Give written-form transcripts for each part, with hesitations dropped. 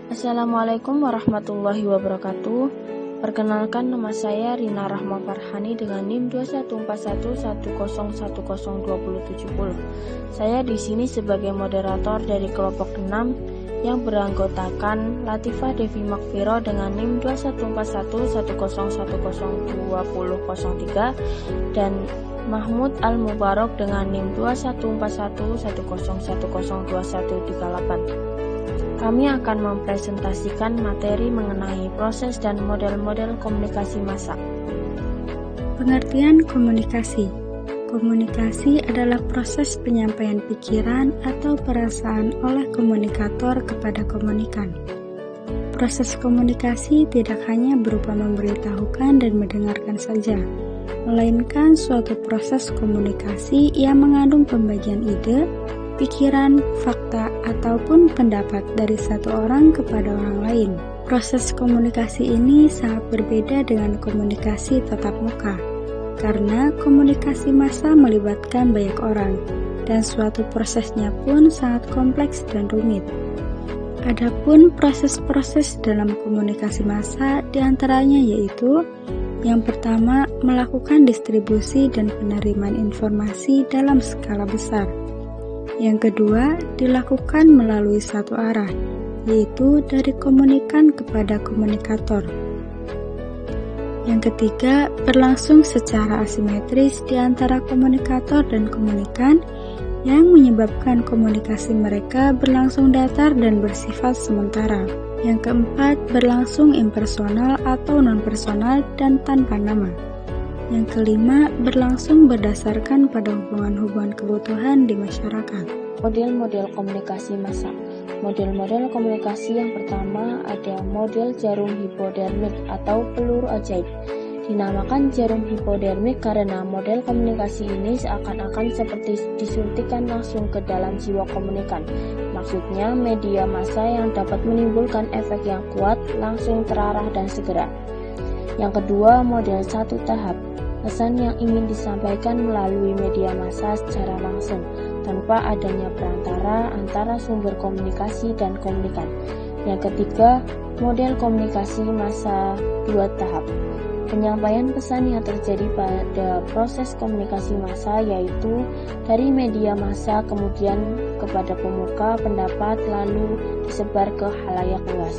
Assalamualaikum warahmatullahi wabarakatuh. Perkenalkan, nama saya Rina Rahma Farhani dengan NIM 214101102070. Saya di sini sebagai moderator dari kelompok 6 yang beranggotakan Latifah Devi Makfiro dengan NIM 214110102003 dan Mahmud Al-Mubarok dengan NIM 214110102138. Kami akan mempresentasikan materi mengenai proses dan model-model komunikasi massa. Pengertian komunikasi. Komunikasi adalah proses penyampaian pikiran atau perasaan oleh komunikator kepada komunikan. Proses komunikasi tidak hanya berupa memberitahukan dan mendengarkan saja, melainkan suatu proses komunikasi yang mengandung pembagian ide, pikiran, fakta, ataupun pendapat dari satu orang kepada orang lain. Proses komunikasi ini sangat berbeda dengan komunikasi tatap muka, karena komunikasi massa melibatkan banyak orang, dan suatu prosesnya pun sangat kompleks dan rumit. Adapun proses-proses dalam komunikasi massa diantaranya yaitu: yang pertama, melakukan distribusi dan penerimaan informasi dalam skala besar. Yang kedua, dilakukan melalui satu arah, yaitu dari komunikan kepada komunikator. Yang ketiga, berlangsung secara asimetris di antara komunikator dan komunikan yang menyebabkan komunikasi mereka berlangsung datar dan bersifat sementara. Yang keempat, berlangsung impersonal atau non-personal dan tanpa nama. Yang kelima, berlangsung berdasarkan pada hubungan-hubungan kebutuhan di masyarakat. Model-model komunikasi massa. Model-model komunikasi yang pertama ada model jarum hipodermik atau peluru ajaib. Dinamakan jarum hipodermik karena model komunikasi ini seakan-akan seperti disuntikkan langsung ke dalam jiwa komunikan. Maksudnya, media massa yang dapat menimbulkan efek yang kuat, langsung terarah dan segera. Yang kedua, model satu tahap. Pesan yang ingin disampaikan melalui media massa secara langsung, tanpa adanya perantara antara sumber komunikasi dan komunikan. Yang ketiga, model komunikasi massa dua tahap. Penyampaian pesan yang terjadi pada proses komunikasi massa yaitu dari media massa kemudian kepada pemuka pendapat lalu disebar ke khalayak luas.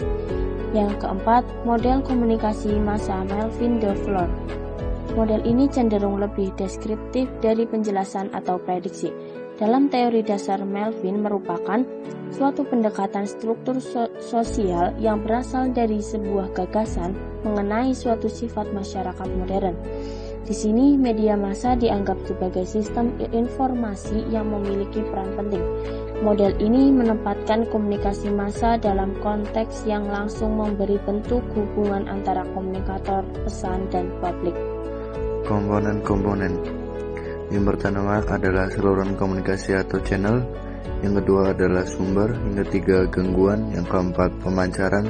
Yang keempat, model komunikasi massa Melvin de Flor. Model ini cenderung lebih deskriptif dari penjelasan atau prediksi. Dalam teori dasar Melvin merupakan suatu pendekatan struktur sosial yang berasal dari sebuah gagasan mengenai suatu sifat masyarakat modern. Di sini media massa dianggap sebagai sistem informasi yang memiliki peran penting. Model ini menempatkan komunikasi massa dalam konteks yang langsung memberi bentuk hubungan antara komunikator, pesan, dan publik. Komponen-komponen. Yang pertama adalah saluran komunikasi atau channel, yang kedua adalah sumber, yang ketiga gangguan, yang keempat pemancaran,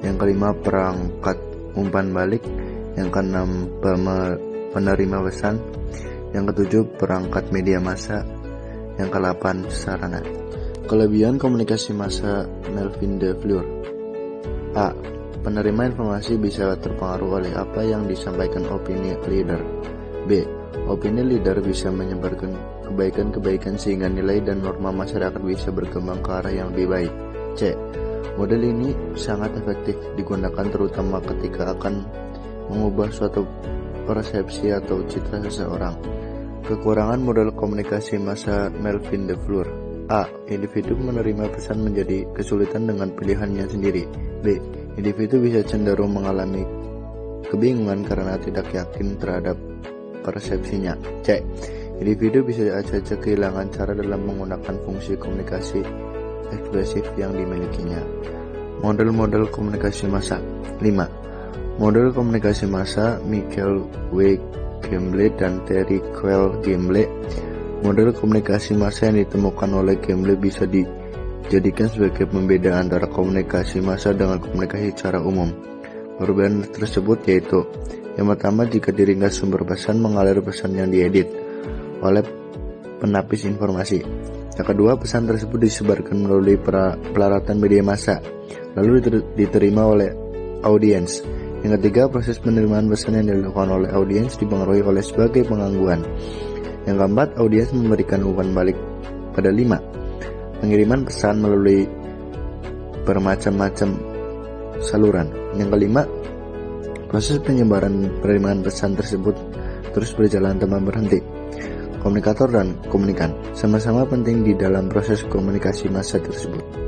yang kelima perangkat umpan balik, yang keenam penerima pesan, yang ketujuh perangkat media massa, yang kedelapan sarana. Kelebihan komunikasi massa Melvin de Fleur. A. Penerima informasi bisa terpengaruh oleh apa yang disampaikan opini leader. B. Opini leader bisa menyebarkan kebaikan-kebaikan sehingga nilai dan norma masyarakat bisa berkembang ke arah yang lebih baik. C. Model ini sangat efektif digunakan terutama ketika akan mengubah suatu persepsi atau citra seseorang. Kekurangan model komunikasi massa Melvin de Fleur. A. Individu menerima pesan menjadi kesulitan dengan pilihannya sendiri. B. Individu bisa cenderung mengalami kebingungan karena tidak yakin terhadap persepsinya. C. Individu bisa saja kehilangan cara dalam menggunakan fungsi komunikasi ekspresif yang dimilikinya. Model-model komunikasi massa. 5. Model komunikasi massa Michael W. Gamble dan Terry Quayle Gamble. Model komunikasi massa yang ditemukan oleh Gamble bisa dijadikan sebagai pembeda antara komunikasi massa dengan komunikasi secara umum. Perbedaan tersebut yaitu: yang pertama, jika diringkas sumber pesan mengalir pesan yang diedit oleh penapis informasi. Yang kedua, pesan tersebut disebarkan melalui pelaratan media massa. lalu diterima oleh audiens. Yang ketiga, proses penerimaan pesan yang dilakukan oleh audiens dipengaruhi oleh sebagai pengangguan. Yang keempat, audiens memberikan umpan balik. Pada 5, pengiriman pesan melalui bermacam-macam saluran. Yang kelima, proses penyebaran penerimaan pesan tersebut terus berjalan tanpa berhenti. Komunikator dan komunikan sama-sama penting di dalam proses komunikasi massa tersebut.